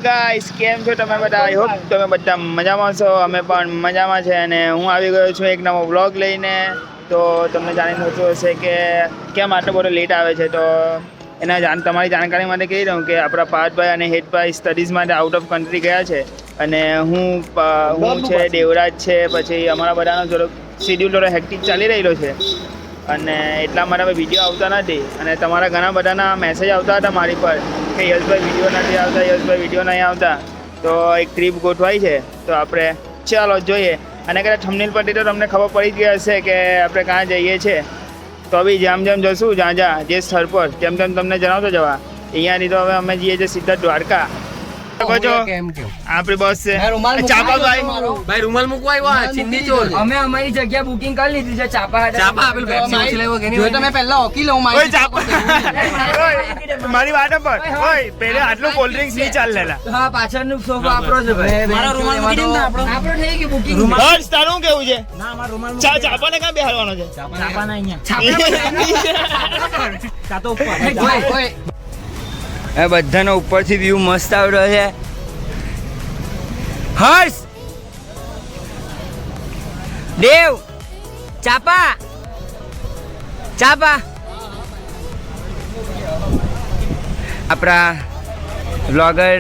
Guys, કેમ છો તમે બધા? આઈ હોપ તમે બધા મજામાં છો. અમે પણ મજામાં છે અને હું આવી ગયો છું એક નવો વ્લોગ લઈને. તો તમને જાણીને થતું હશે કે કેમ આટલો બધો લેટ આવે છે. તો તમારી જાણકારી માટે કહી દઉં કે આપણા પાર્થભાઈ અને હેતભાઈ સ્ટડીઝ માટે આઉટ ઓફ કન્ટ્રી ગયા છે અને હું છે, દેવરાજ છે, પછી અમારા બધાનો થોડો શેડ્યુલ થોડો હેક્ટિક ચાલી રહેલો છે અને એટલા માટે હવે વિડીયો આવતા નથી. અને તમારા ઘણા બધાના મેસેજ આવતા હતા મારી પર કે યશભાઈ વિડીયો નથી આવતા, યશભાઈ વિડીયો નહીં આવતા. તો એક ટ્રીપ ગોઠવાઈ છે, તો આપણે ચાલો જોઈએ. અને કદાચ થંબનેલ પરથી તો તમને ખબર પડી જ ગઈ હશે કે આપણે ક્યાં જઈએ છીએ. તો બી જેમ જેમ જશું જ્યાં જે સ્થળ પર તેમ તેમ તમને જણાવતો જવા. અહીંયાથી તો હવે અમે જઈએ છીએ સીધા દ્વારકા. આપણી બસ છે. ભાઈ રૂમાલ મૂકવા આવ્યા ચિંદી ચોર. અમે અમારી જગ્યા બુકિંગ કરી લીધી છે. ચાપા આપેલ જો તમે પહેલા ઓકી લો મારી વાત પર ઓય પહેલે આટલું કોલ્ડ ડ્રિંક્સ નહીં ચાલ લેલા. હા, પાછળનું સોફા આપણો છે ભાઈ. મારા રૂમાલ મૂકી દે ને આપણો થઈ ગયું બુકિંગ. હર્ષ તારું કેવું છે? ના મારા રૂમાલ ચાપાને ક્યાં બેહાડવાનો છે? ચાપાના અહીંયા કાતો ઉપર એ બધાનો ઉપરથી વ્યૂ મસ્ત આવી રહ્યો છે. હર્ષ, દેવ, ચાપા આપણા બ્લોગર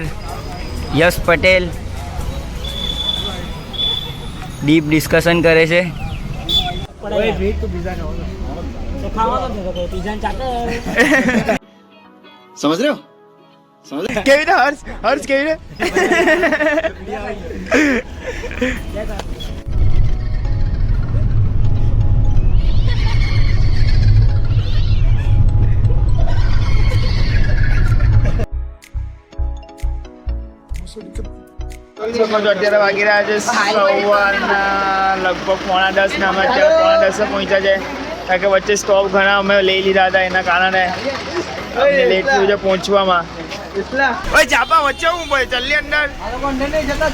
યશ પટેલ ડીપ ડિસ્કશન કરે છે. समझ रहे हो કેવી રીતે હર્ષ કેવી રીતે? અત્યારે વાગી રહ્યા છે સવારના લગભગ 9:30 ને અમે અત્યારે 9:30 પહોંચ્યા છે. કારણ કે વચ્ચે સ્ટોપ ઘણા અમે લઈ લીધા હતા, એના કારણે અમને લેટ થયું છે પહોંચવામાં. ઓય ચાપા વચ્ચે હું ભાઈ ચલ્લી અંદર.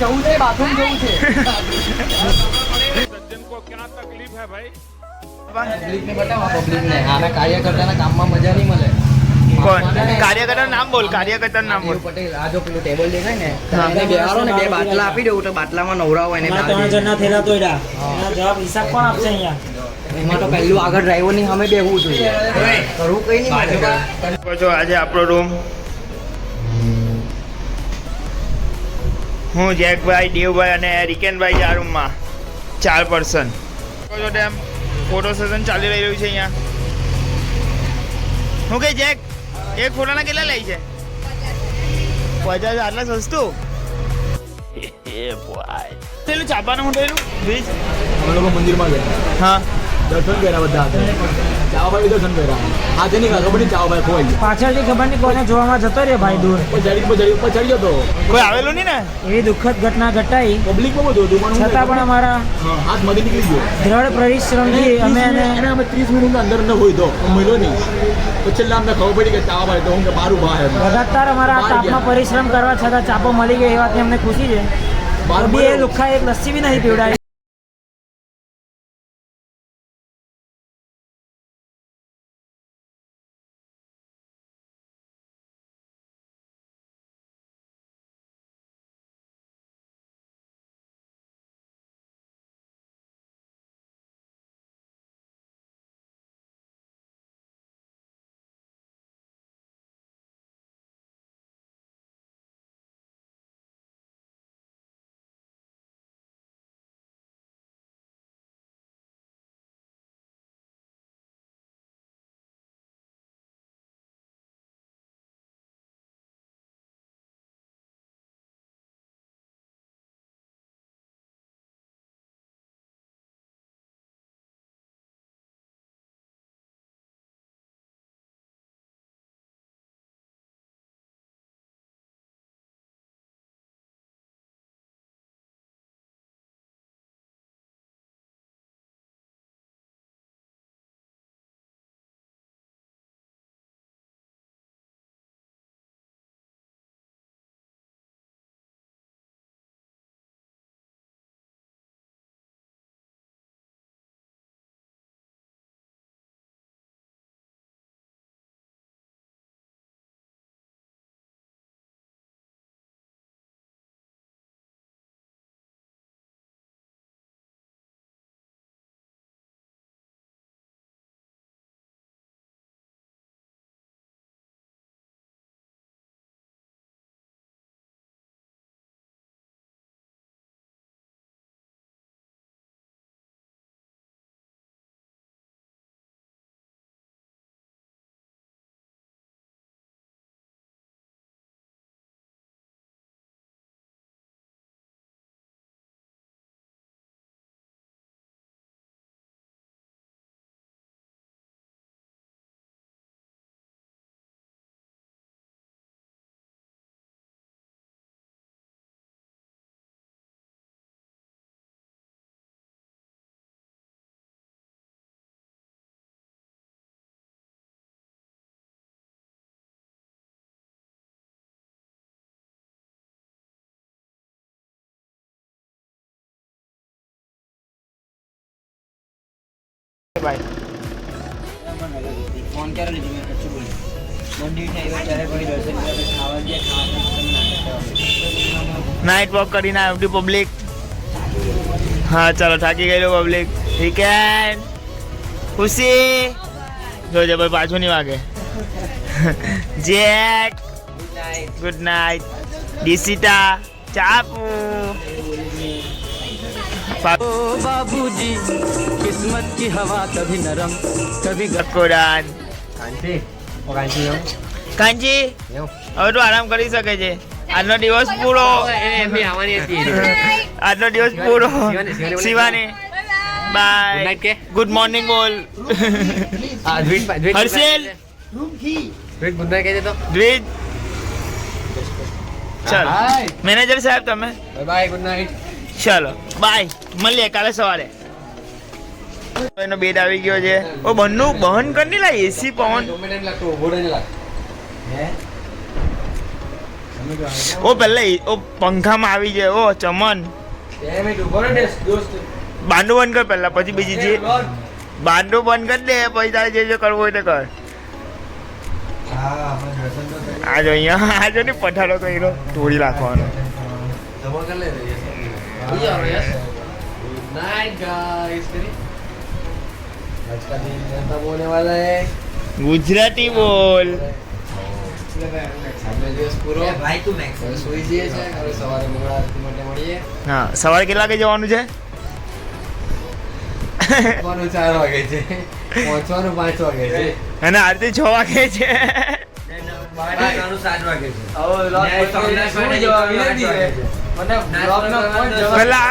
જવું છે, બાથરૂમ જવું છે. કાર્યકર્તાના કામમાં મજા નહીં મળે. કોણ કાર્યકર્તાનું નામ બોલ? કાર્યકર્તાનું નામ બોલ. પટેલ, આ જો પેલું ટેબલ દેખાય ને, એને બેહારો ને 2 બાટલા આપી દઉં તો બાટલામાં નવરાવો એને. 3 જણના થેલા તોડ્યા. એનો જવાબ હિસાબ કોણ આપશે અહીંયા? એમાં તો પહેલું આગળ ડ્રાઈવરની સામે બેહવું જોઈએ. કરવું કઈ નહીં. જો આજે આપણો રૂમ હું, જેકભાઈ, દેવભાઈ અને રિકેનભાઈ આ રૂમમાં 4 પર્સન. ફોટો સેશન ચાલી રહ્યું છે અહીંયા. હું કઈ જેક એક ફોટાના કેટલા લે છે? 50. આટલા સસ્તું? પેલું ચાપાનું હું થયેલું બ્રિજ અમે લોકો મંદિરમાં ગયા, હા દર્શન કર્યા બધા ચાવાભાઈ દર્શન કર્યા. આજે નહીં ખબર નહીં ચાવાભાઈ ખોવાઈ પાછળથી ખબર નહીં કોને જોવામાં જતો રહ્યો ભાઈ દૂર. ઉપર ચડી ગયો તો કોઈ આવેલું નહીં ને? એવી દુઃખદ ઘટના ઘટાઈ પબ્લિકમાં બધું હતું છતાં પણ અમારા હાથ માંથી નીકળી ગયો. દ્રઢ પરિશ્રમથી અમે એને અમે 30 મિનિટ અંદર ન હોય તો મળ્યો નહીં. પછી છેલ્લા અમને ખબર પડી કે ચાવાભાઈ તો હું કે મારું ભાઈ લગાતાર અમારા આ તાપમાં પરિશ્રમ કરવા છતાં ચાપો મળી ગયો એ વાતની અમને ખુશી છે. બી એ લુખ્ખા એક લસ્સી બી નહીં પીવડાવી. બાય. ફોન કર્યો ને મેં કચ્છું બોલ્યું મંડી થાય ત્યારે કોઈ દર્શન કરે ખાવા દે ખાવા નાઇટ વોક કરીને આવતી પબ્લિક. હા ચાલો થાકી ગયેલું પબ્લિક. વીકેન્ડ ખુશી જોજે ભાઈ પાછું નહીં વાગે. Jack good night. ડિસિટા ચાપુ बाबूजी किस्मत की हवा कभी नरम कभी કોડાન. कांची ओ कांची यो કાંજી હવે તું આરામ કરી શકે છે. આજનો દિવસ પૂરો. એમની આવવાની હતી આજનો દિવસ પૂરો. Shivani Good bye. night કે? ગુડ મોર્નિંગ બોલ. આ દ્વિજ હર્ષેલ દ્વિજ ગુડ નાઈટ કહી દે તો દ્વિજ ચાલો હાય મેનેજર સાહેબ તમે બાય બાય ગુડ નાઈટ ચાલો બાય મળીએ કાલે સવારે. એનો બેડ આવી ગયો છે. ઓ બંનું બંધ કરી નહીં લાય એસી પવન. ડોમિનેટ લાગતો ઉભો નહીં લાગ હે ઓ પહેલા ઓ પંખામાં આવી જાય. ઓ ચમન એ મે ઉભો ને દોસ્ત બાંડો બંધ કર પહેલા પછી બીજી જે બાંડો બંધ કરી દે પછી તારે જે કરવું હોય તે કર. હા આપણે દર્શન તો કરી આજો અહીંયા આજો ને પઠારો કર્યો તોડી નાખવાનો. જમા कर ले रही है गुड नाइट गाइस करी आज का दिन खत्म होने वाला है ગુજરાતી બોલ. સામે દિવસ પૂરો ભાઈ તું મેક્સ સુઈ જઈએ છે હવે સવારે મંગળા આરતી માટે મળીએ હા સવારે કેટલા વાગે જવાનું છે? પહોંચવાનું 4 વાગે છે પહોંચવાનું 5 વાગે છે અને આરતી 6 વાગે છે. પહોંચવાનું 7 વાગે છે પેલા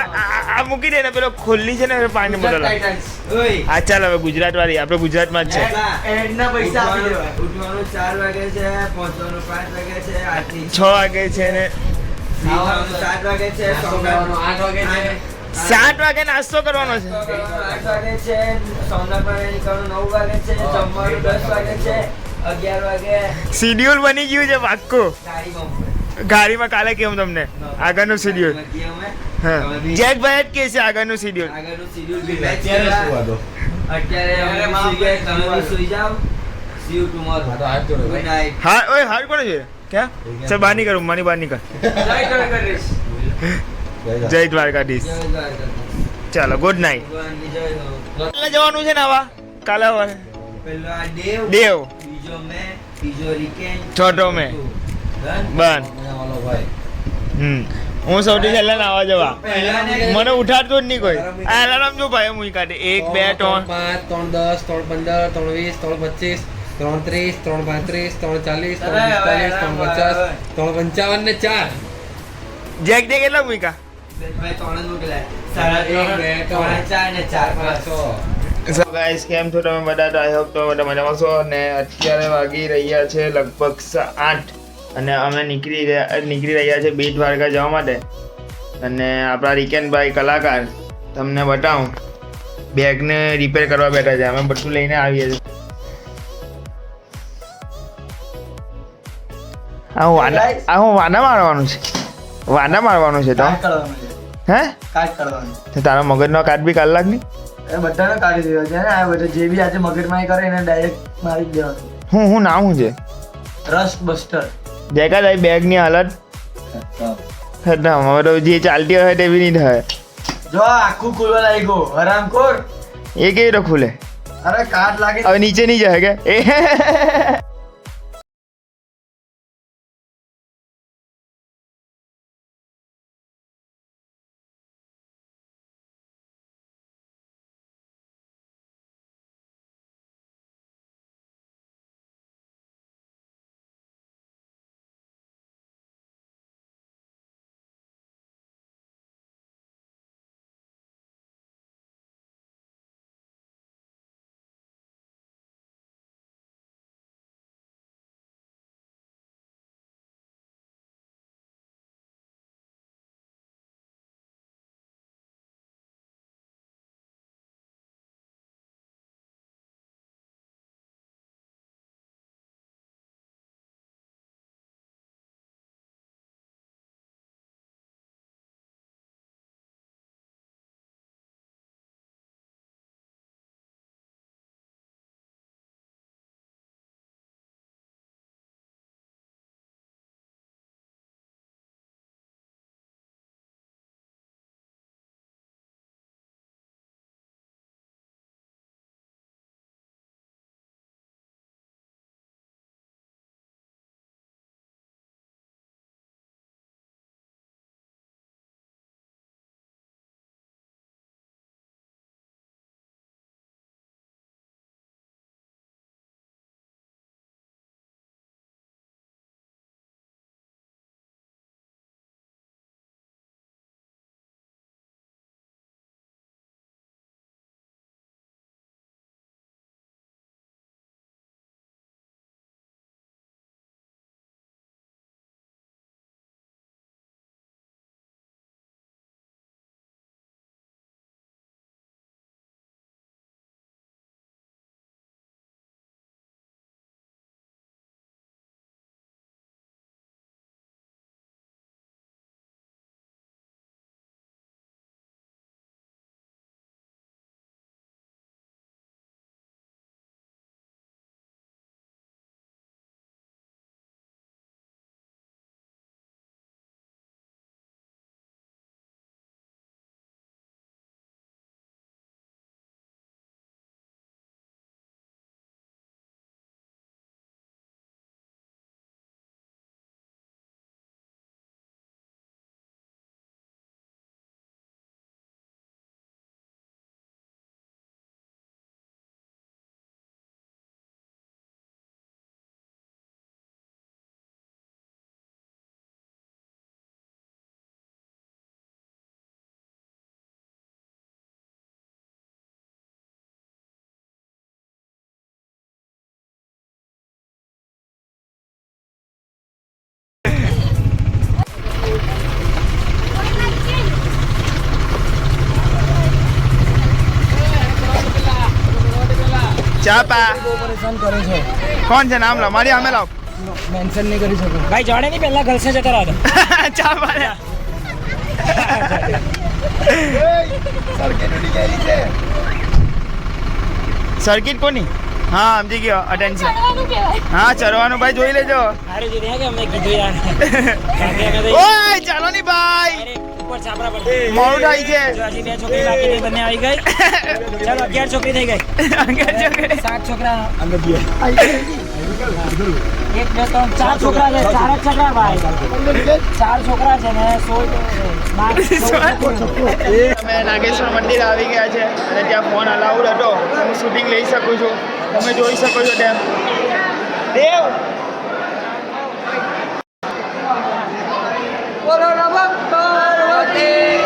આ મૂકી દે ને પેલો ખોલ્લી છે ને પાણી બોટલ. આ ચાલ હવે ગુજરાત વાળી આપણે ગુજરાતમાં જ છે. એડના પૈસા આપી દેવા ઉઠવાનું 4 વાગે છે પહોંચવાનું 5 વાગે છે આરતી 6 વાગે છે ને ખાવાનું 7 વાગે છે સોમવારનું 8 વાગે છે 7 વાગે નાસ્તો કરવાનો છે. 8 વાગે છે સોમવારમાં નીકળવાનું 9 વાગે છે જમવાનું 10 વાગે છે 11 વાગે શિડ્યુલ બની ગયું છે પાક્કું. ગાડીમાં ગાડીમાં કાલે કેવું તમને આગળનું શિડ્યુલ. હા જેકભાઈ જ કે છે આગળનું શિડ્યુલ. આગળનું શેડ્યુલ બી અત્યારે સુવા દો અત્યારે અમે સુઈ ગયા તમે બી સુઈ જાઓ સી યુ ટુમોરો તો હાથ જોડો ગુડ નાઈટ હા ઓય હાર કોણ છે ક્યાં સર બહાર નહીં કરું માની બહાર નહીં કર. જય દ્વારકાધીશ જય દ્વારકાધીશ. ચાલો ગુડ નાઇટ. કાલે જવાનું છે ને આવા કાલે હવે પેલો આ દેવ દેવ બીજો મેં ત્રીજો રિકેન છોટો મેં બન હું સૌથી પહેલા નાવા જવા મને ઉઠાડતો જ નહીં કોઈ. આ એલાર્મ જો ભાઈ હું કાઢે 1 2 3 જેક દે કેટલા મૂકા. ભાઈ ત્રણ જ મોકલાય ગાઈસ કેમ છો તમે બધા? તો આઈ હોપ તો બધા મજામાં છો. અને અત્યારે વાગી રહ્યા છે લગભગ 8 અને અમે નીકળી રહ્યા છે બેટ દ્વારકા જવા માટે. અને આપણા રિકેનભાઈ કલાકાર તમને બતાવું બેગને રિપેર કરવા બેઠા છે. અમે બધું લઈને આવીએ છીએ. હું વાના મારવાનું છે. વાના મારવાનું છે તો હે તો તારા મગજનો કાટ બી કાઢ લાગ નહીં. એ બધાને કાઢી દેવા છે ને આ બધા જે બી આજે મગજમારી કરે એને ડાયરેક્ટ મારી જ દેવાનું. હું નામ શું છે? Rust buster. દેખા જાય બેગની હાલત. હવે તો જે ચાલતી હોય તે બી નહીં થાય. જો આખું ખુલવા લાગ્યો હરામખોર. એ કેવી રીતે ખુલે? અરે કાટ લાગે હવે નીચે નહીં જાય કે એ ચાપા બહુ પરેશાન કરે છે કોણ છે નામ લો મારી અમે લાવ મેન્શન નહીં કરી શકું ભાઈ જોડે નહીં પહેલા ગર્લ્સને જતા રહો ચાપા સર્કિટ કોની હા સમજી ગયો અટેન્શન હા ચરવાનું ભાઈ જોઈ લેજો સારી રીતે કે અમને કીધું યાર કારણ કે અમે તો ઓય ચાલો ની ભાઈ direct ઉપર છાપરા પર મોડું થાય છે જો હજી 2 છોકરી બાકી થઈ બંને આવી ગઈ ચાલો 11 છોકરી થઈ ગઈ 7 છોકરા અંદર બે 1 2 3 4 છોકરા છે 4 જ છોકરા ભાઈ 4 છોકરા છે ને 16 અમે નાગેશ્વર મંદિર આવી ગયા છે અને ત્યાં ફોન અલાઉડ હતો હું શૂટિંગ લઈ શકું છું તમે જોઈ શકો છો ત્યાં દેવ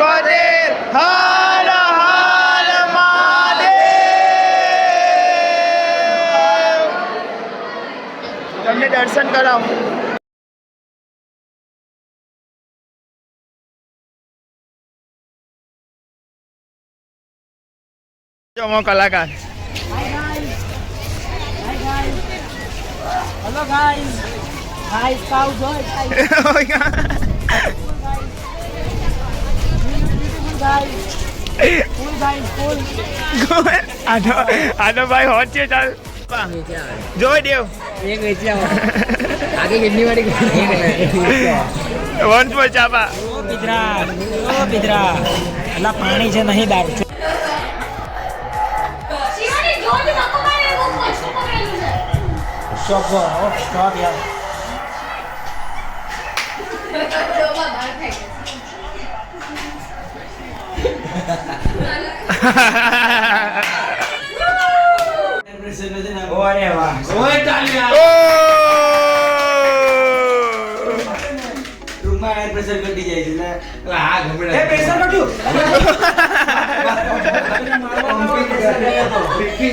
પટેલ હર હર મહાદેવ તમને દર્શન કરાવું જો કલાકાર હેલો ગાઈસ હાઈ સ્કાઉટ જોય ફૂલ ગાઈસ ફૂલ આનો ભાઈ હોટ છે ચાલ જોઈ દેવ એક વેચી આવો આગે કેટલી વાળી વંશ પર ચાપા ઓ પિદરા અલા પાણી છે નહીં દારૂ શિવાની જોર થી ધક્કો મારે એવું કશું પકડેલું છે સ્ટોપ સ્ટોપ યાર જોવા બહાર થઈ ગઈ ઓરે વાહ ઓય તાલિયા ઓ રૂમમાં એર પ્રેશર ઘટી જાય છે એટલે હા ગમડે એ પ્રેશર કાઢ્યું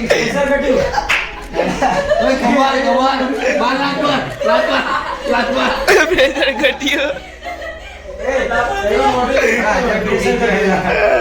પ્રેશર કાઢ્યું ઓય કમાલ બાર લાખ પ્રેશર ઘટ્યું પ્રેશર કાઢ્યું